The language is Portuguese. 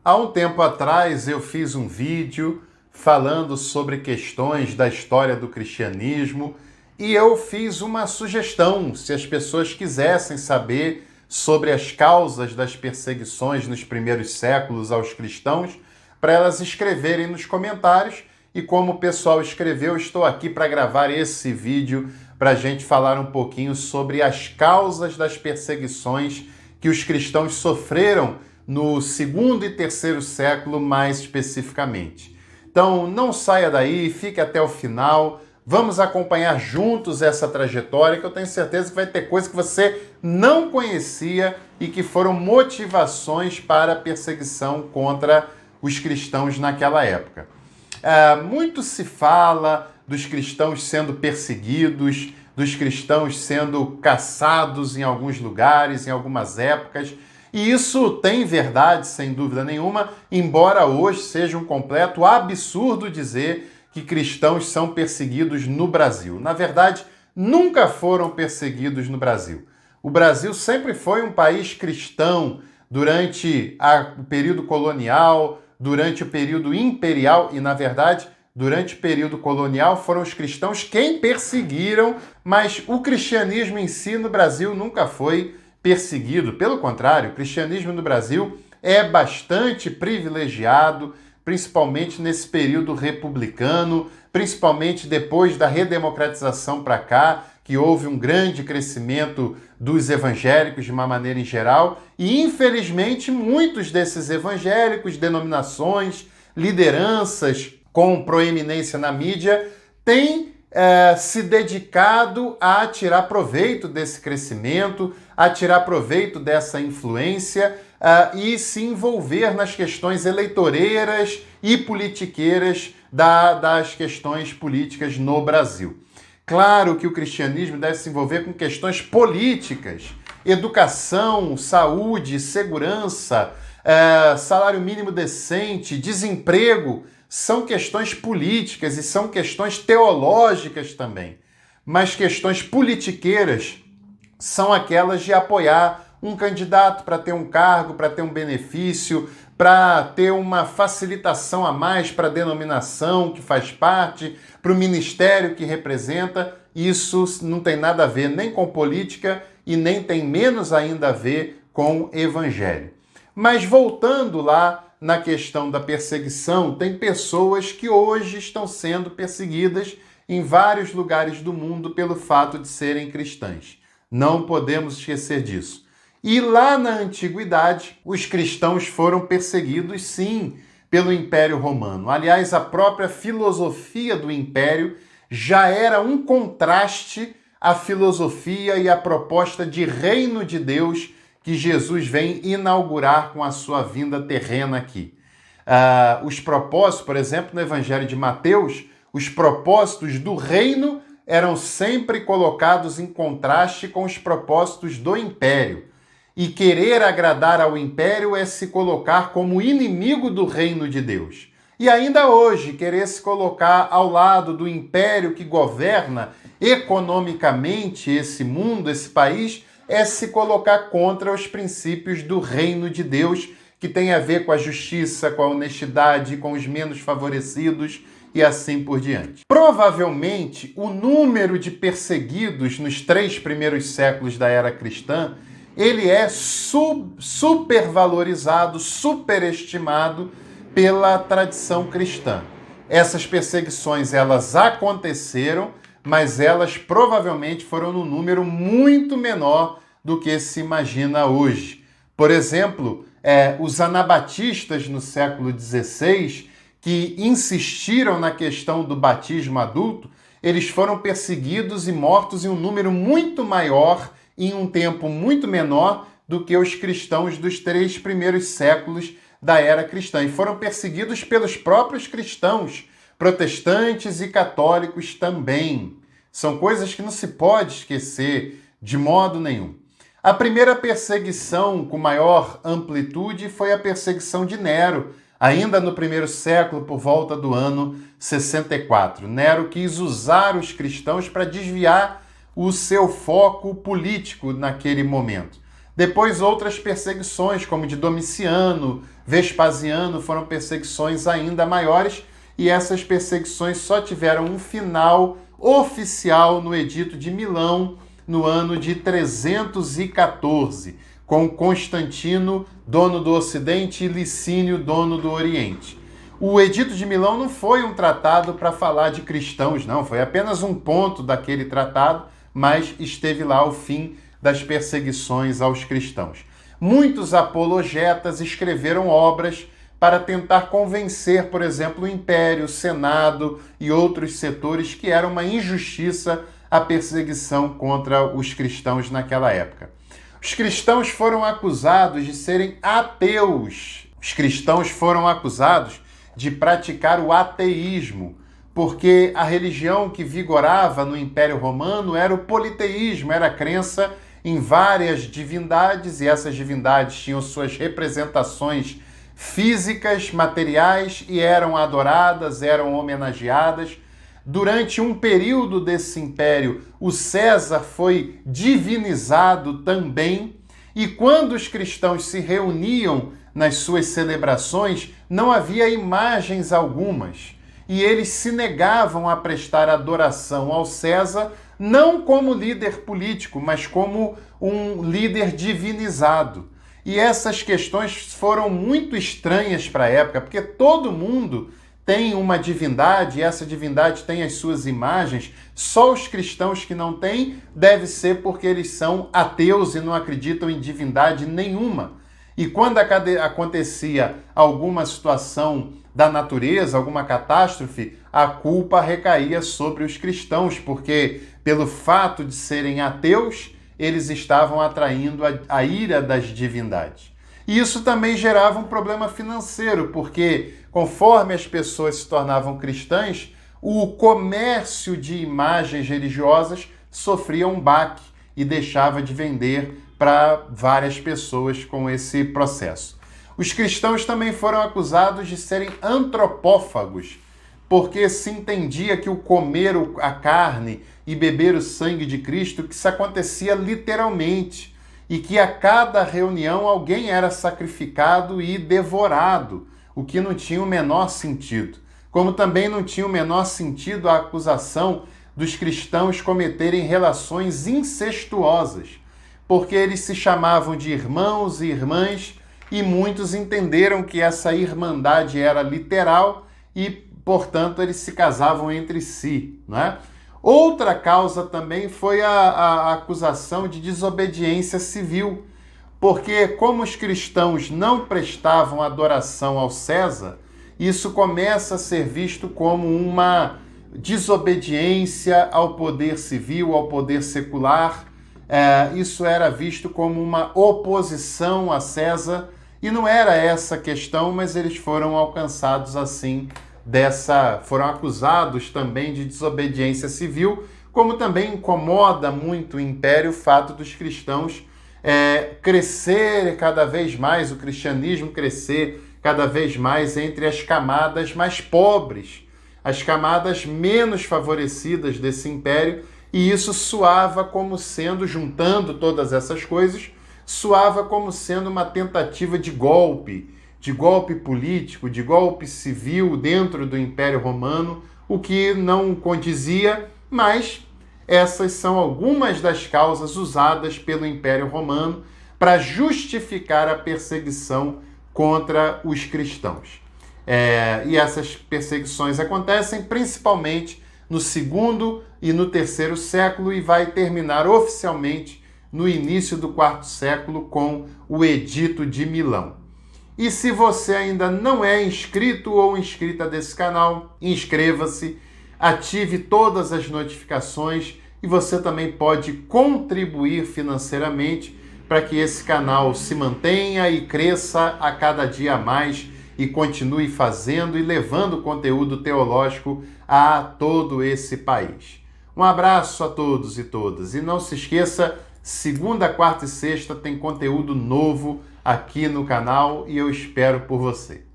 Há um tempo atrás eu fiz um vídeo falando sobre questões da história do cristianismo e eu fiz uma sugestão, se as pessoas quisessem saber sobre as causas das perseguições nos primeiros séculos aos cristãos, para elas escreverem nos comentários. E como o pessoal escreveu, estou aqui para gravar esse vídeo para a gente falar um pouquinho sobre as causas das perseguições que os cristãos sofreram no segundo e terceiro século, mais especificamente. Então, não saia daí, fique até o final. Vamos acompanhar juntos essa trajetória, que eu tenho certeza que vai ter coisas que você não conhecia e que foram motivações para a perseguição contra os cristãos naquela época. Muito se fala dos cristãos sendo perseguidos, dos cristãos sendo caçados em alguns lugares, em algumas épocas. E isso tem verdade, sem dúvida nenhuma, embora hoje seja um completo absurdo dizer que cristãos são perseguidos no Brasil. Na verdade, nunca foram perseguidos no Brasil. O Brasil sempre foi um país cristão durante o período colonial, durante o período imperial e, na verdade, durante o período colonial foram os cristãos quem perseguiram, mas o cristianismo em si no Brasil nunca foi perseguido. Pelo contrário, o cristianismo no Brasil é bastante privilegiado, principalmente nesse período republicano, principalmente depois da redemocratização para cá, que houve um grande crescimento dos evangélicos de uma maneira em geral, e infelizmente muitos desses evangélicos, denominações, lideranças com proeminência na mídia, têm se dedicado a tirar proveito desse crescimento, a tirar proveito dessa influência e se envolver nas questões eleitoreiras e politiqueiras das questões políticas no Brasil. Claro que o cristianismo deve se envolver com questões políticas, educação, saúde, segurança, salário mínimo decente, desemprego, são questões políticas e são questões teológicas também. Mas questões politiqueiras são aquelas de apoiar um candidato para ter um cargo, para ter um benefício, para ter uma facilitação a mais para a denominação que faz parte, para o ministério que representa. Isso não tem nada a ver nem com política e nem tem menos ainda a ver com evangelho. Mas voltando lá na questão da perseguição, tem pessoas que hoje estão sendo perseguidas em vários lugares do mundo pelo fato de serem cristãs. Não podemos esquecer disso. E lá na antiguidade, os cristãos foram perseguidos, sim, pelo Império Romano. Aliás, a própria filosofia do Império já era um contraste à filosofia e à proposta de reino de Deus que Jesus vem inaugurar com a sua vinda terrena aqui. Os propósitos, por exemplo, no Evangelho de Mateus, os propósitos do reino eram sempre colocados em contraste com os propósitos do império. E querer agradar ao império é se colocar como inimigo do reino de Deus. E ainda hoje, querer se colocar ao lado do império que governa economicamente esse mundo, esse país, é se colocar contra os princípios do reino de Deus, que tem a ver com a justiça, com a honestidade, com os menos favorecidos e assim por diante. Provavelmente, o número de perseguidos nos 3 primeiros séculos da era cristã, ele é supervalorizado, superestimado pela tradição cristã. Essas perseguições, elas aconteceram, mas elas provavelmente foram num número muito menor do que se imagina hoje. Por exemplo, os anabatistas no século XVI, que insistiram na questão do batismo adulto, eles foram perseguidos e mortos em um número muito maior, em um tempo muito menor do que os cristãos dos 3 primeiros séculos da era cristã. E foram perseguidos pelos próprios cristãos, protestantes e católicos também. São coisas que não se pode esquecer de modo nenhum. A primeira perseguição com maior amplitude foi a perseguição de Nero, ainda no primeiro século, por volta do ano 64. Nero quis usar os cristãos para desviar o seu foco político naquele momento. Depois outras perseguições, como de Domiciano, Vespasiano, foram perseguições ainda maiores, e essas perseguições só tiveram um final oficial no Edito de Milão, no ano de 314, com Constantino, dono do Ocidente, e Licínio, dono do Oriente. O Edito de Milão não foi um tratado para falar de cristãos, não. Foi apenas um ponto daquele tratado, mas esteve lá o fim das perseguições aos cristãos. Muitos apologetas escreveram obras para tentar convencer, por exemplo, o Império, o Senado e outros setores que era uma injustiça a perseguição contra os cristãos naquela época. Os cristãos foram acusados de serem ateus. Os cristãos foram acusados de praticar o ateísmo, porque a religião que vigorava no Império Romano era o politeísmo, era a crença em várias divindades, e essas divindades tinham suas representações físicas, materiais, e eram adoradas, eram homenageadas. Durante um período desse império, o César foi divinizado também, e quando os cristãos se reuniam nas suas celebrações, não havia imagens algumas, e eles se negavam a prestar adoração ao César, não como líder político, mas como um líder divinizado. E essas questões foram muito estranhas para a época, porque todo mundo tem uma divindade, e essa divindade tem as suas imagens. Só os cristãos que não têm, deve ser porque eles são ateus e não acreditam em divindade nenhuma. E quando acontecia alguma situação da natureza, alguma catástrofe, a culpa recaía sobre os cristãos, porque pelo fato de serem ateus, eles estavam atraindo a ira das divindades. E isso também gerava um problema financeiro, porque conforme as pessoas se tornavam cristãs, o comércio de imagens religiosas sofria um baque e deixava de vender para várias pessoas com esse processo. Os cristãos também foram acusados de serem antropófagos, porque se entendia que o comer a carne e beber o sangue de Cristo, que isso acontecia literalmente, e que a cada reunião alguém era sacrificado e devorado, o que não tinha o menor sentido. Como também não tinha o menor sentido a acusação dos cristãos cometerem relações incestuosas, porque eles se chamavam de irmãos e irmãs, e muitos entenderam que essa irmandade era literal e, portanto, eles se casavam entre si, não é? Outra causa também foi a acusação de desobediência civil, porque como os cristãos não prestavam adoração ao César, isso começa a ser visto como uma desobediência ao poder civil, ao poder secular. Isso era visto como uma oposição a César, e não era essa a questão, mas eles foram alcançados assim, foram acusados também de desobediência civil, como também incomoda muito o Império o fato dos cristãos crescer cada vez mais, o cristianismo crescer cada vez mais entre as camadas mais pobres, as camadas menos favorecidas desse império, e isso soava como sendo, juntando todas essas coisas, soava como sendo uma tentativa de golpe político, de golpe civil dentro do Império Romano, o que não condizia, mas essas são algumas das causas usadas pelo Império Romano para justificar a perseguição contra os cristãos. E essas perseguições acontecem principalmente no segundo e no terceiro século e vai terminar oficialmente no início do quarto século com o Edito de Milão. E se você ainda não é inscrito ou inscrita desse canal, inscreva-se, ative todas as notificações e você também pode contribuir financeiramente para que esse canal se mantenha e cresça a cada dia mais e continue fazendo e levando conteúdo teológico a todo esse país. Um abraço a todos e todas. E não se esqueça, segunda, quarta e sexta tem conteúdo novo aqui no canal e eu espero por você.